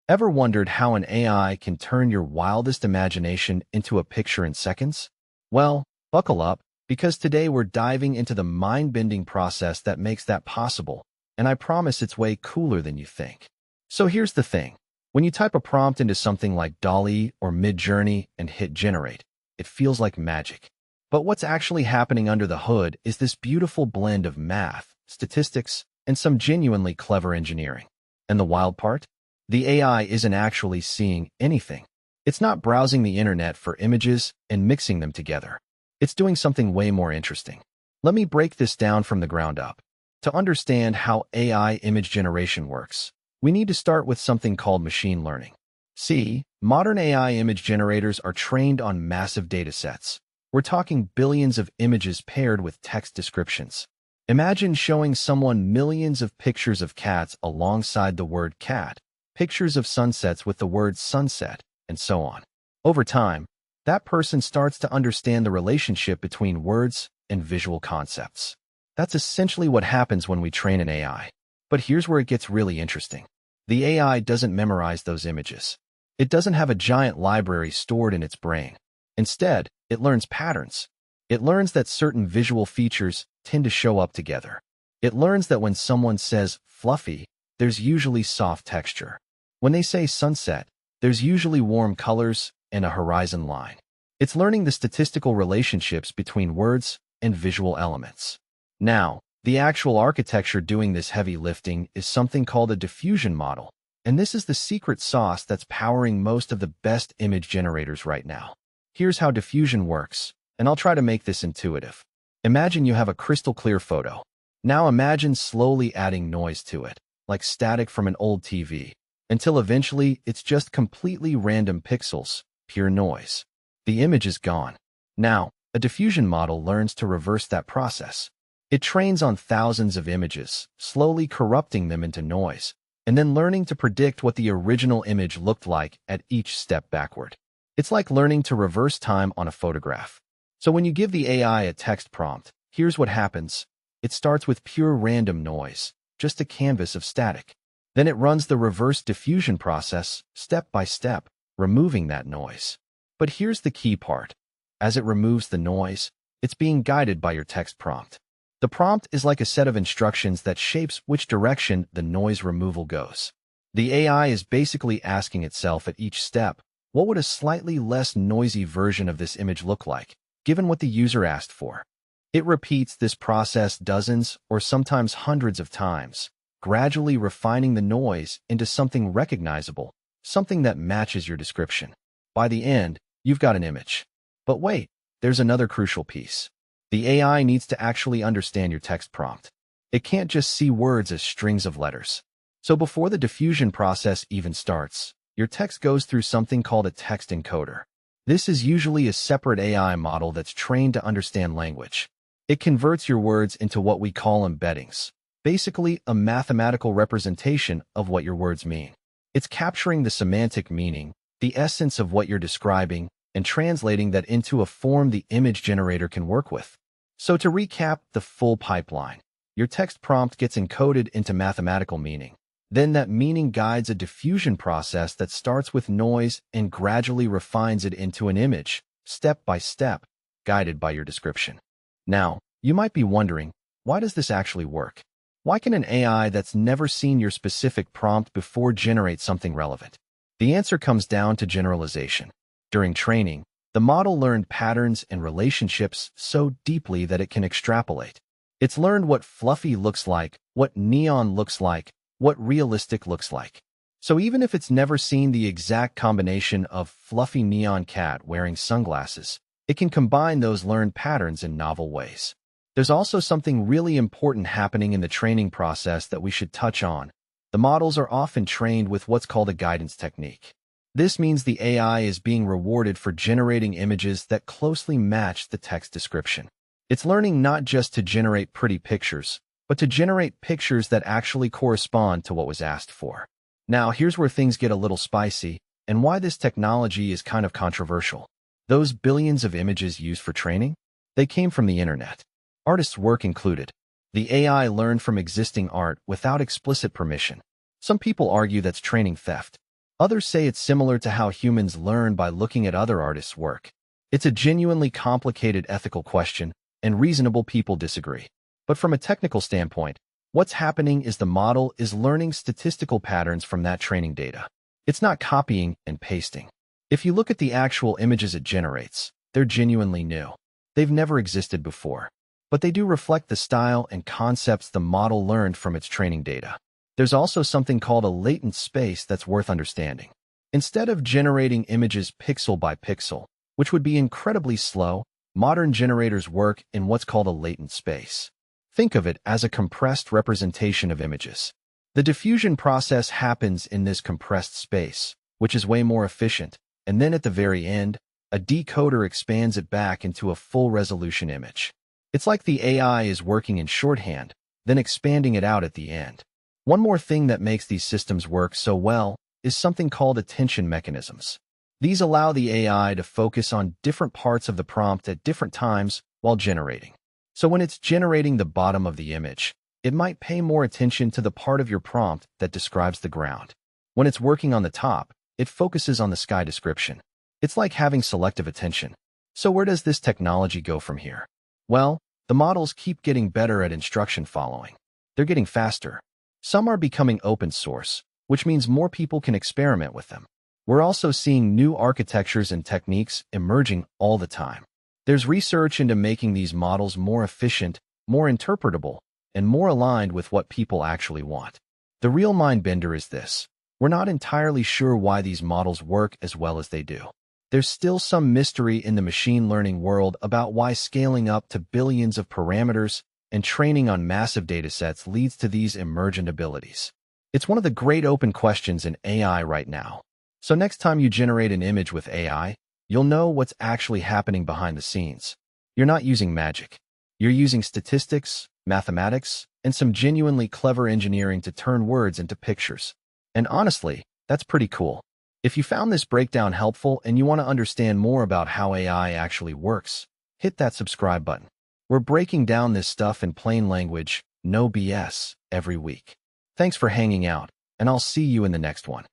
Ever wondered how an AI can turn your wildest imagination into a picture in seconds? Well, buckle up, because today we're diving into the mind-bending process that makes that possible, and I promise it's way cooler than you think. So here's the thing. When you type a prompt into something like DALL-E or Midjourney and hit generate, it feels like magic. But what's actually happening under the hood is this beautiful blend of math, statistics, and some genuinely clever engineering. And the wild part? The AI isn't actually seeing anything. It's not browsing the internet for images and mixing them together. It's doing something way more interesting. Let me break this down from the ground up. To understand how AI image generation works, we need to start with something called machine learning. See, modern AI image generators are trained on massive datasets. We're talking billions of images paired with text descriptions. Imagine showing someone millions of pictures of cats alongside the word cat, pictures of sunsets with the word sunset, and so on. Over time, that person starts to understand the relationship between words and visual concepts. That's essentially what happens when we train an AI. But here's where it gets really interesting. The AI doesn't memorize those images. It doesn't have a giant library stored in its brain. Instead, it learns patterns. It learns that certain visual features tend to show up together. It learns that when someone says fluffy, there's usually soft texture. When they say sunset, there's usually warm colors and a horizon line. It's learning the statistical relationships between words and visual elements. Now, the actual architecture doing this heavy lifting is something called a diffusion model, and this is the secret sauce that's powering most of the best image generators right now. Here's how diffusion works, and I'll try to make this intuitive. Imagine you have a crystal clear photo. Now imagine slowly adding noise to it, like static from an old TV, until eventually it's just completely random pixels, pure noise. The image is gone. Now, a diffusion model learns to reverse that process. It trains on thousands of images, slowly corrupting them into noise, and then learning to predict what the original image looked like at each step backward. It's like learning to reverse time on a photograph. So when you give the AI a text prompt, here's what happens. It starts with pure random noise, just a canvas of static. Then it runs the reverse diffusion process, step by step, removing that noise. But here's the key part. As it removes the noise, it's being guided by your text prompt. The prompt is like a set of instructions that shapes which direction the noise removal goes. The AI is basically asking itself at each step, what would a slightly less noisy version of this image look like, given what the user asked for? It repeats this process dozens or sometimes hundreds of times, gradually refining the noise into something recognizable, something that matches your description. By the end, you've got an image. But wait, there's another crucial piece. The AI needs to actually understand your text prompt. It can't just see words as strings of letters. So before the diffusion process even starts, your text goes through something called a text encoder. This is usually a separate AI model that's trained to understand language. It converts your words into what we call embeddings, basically a mathematical representation of what your words mean. It's capturing the semantic meaning, the essence of what you're describing, and translating that into a form the image generator can work with. So to recap the full pipeline, your text prompt gets encoded into mathematical meaning. Then that meaning guides a diffusion process that starts with noise and gradually refines it into an image, step by step, guided by your description. Now, you might be wondering, why does this actually work? Why can an AI that's never seen your specific prompt before generate something relevant? The answer comes down to generalization. During training, the model learned patterns and relationships so deeply that it can extrapolate. It's learned what fluffy looks like, what neon looks like, what realistic looks like. So even if it's never seen the exact combination of fluffy neon cat wearing sunglasses, it can combine those learned patterns in novel ways. There's also something really important happening in the training process that we should touch on. The models are often trained with what's called a guidance technique. This means the AI is being rewarded for generating images that closely match the text description. It's learning not just to generate pretty pictures, but to generate pictures that actually correspond to what was asked for. Now, here's where things get a little spicy, and why this technology is kind of controversial. Those billions of images used for training? They came from the internet. Artists' work included. The AI learned from existing art without explicit permission. Some people argue that's training theft. Others say it's similar to how humans learn by looking at other artists' work. It's a genuinely complicated ethical question, and reasonable people disagree. But from a technical standpoint, what's happening is the model is learning statistical patterns from that training data. It's not copying and pasting. If you look at the actual images it generates, they're genuinely new. They've never existed before. But they do reflect the style and concepts the model learned from its training data. There's also something called a latent space that's worth understanding. Instead of generating images pixel by pixel, which would be incredibly slow, modern generators work in what's called a latent space. Think of it as a compressed representation of images. The diffusion process happens in this compressed space, which is way more efficient, and then at the very end, a decoder expands it back into a full-resolution image. It's like the AI is working in shorthand, then expanding it out at the end. One more thing that makes these systems work so well is something called attention mechanisms. These allow the AI to focus on different parts of the prompt at different times while generating. So when it's generating the bottom of the image, it might pay more attention to the part of your prompt that describes the ground. When it's working on the top, it focuses on the sky description. It's like having selective attention. So where does this technology go from here? Well, the models keep getting better at instruction following. They're getting faster. Some are becoming open source, which means more people can experiment with them. We're also seeing new architectures and techniques emerging all the time. There's research into making these models more efficient, more interpretable, and more aligned with what people actually want. The real mind bender is this. We're not entirely sure why these models work as well as they do. There's still some mystery in the machine learning world about why scaling up to billions of parameters and training on massive datasets leads to these emergent abilities. It's one of the great open questions in AI right now. So next time you generate an image with AI, you'll know what's actually happening behind the scenes. You're not using magic. You're using statistics, mathematics, and some genuinely clever engineering to turn words into pictures. And honestly, that's pretty cool. If you found this breakdown helpful and you want to understand more about how AI actually works, hit that subscribe button. We're breaking down this stuff in plain language, no BS, every week. Thanks for hanging out, and I'll see you in the next one.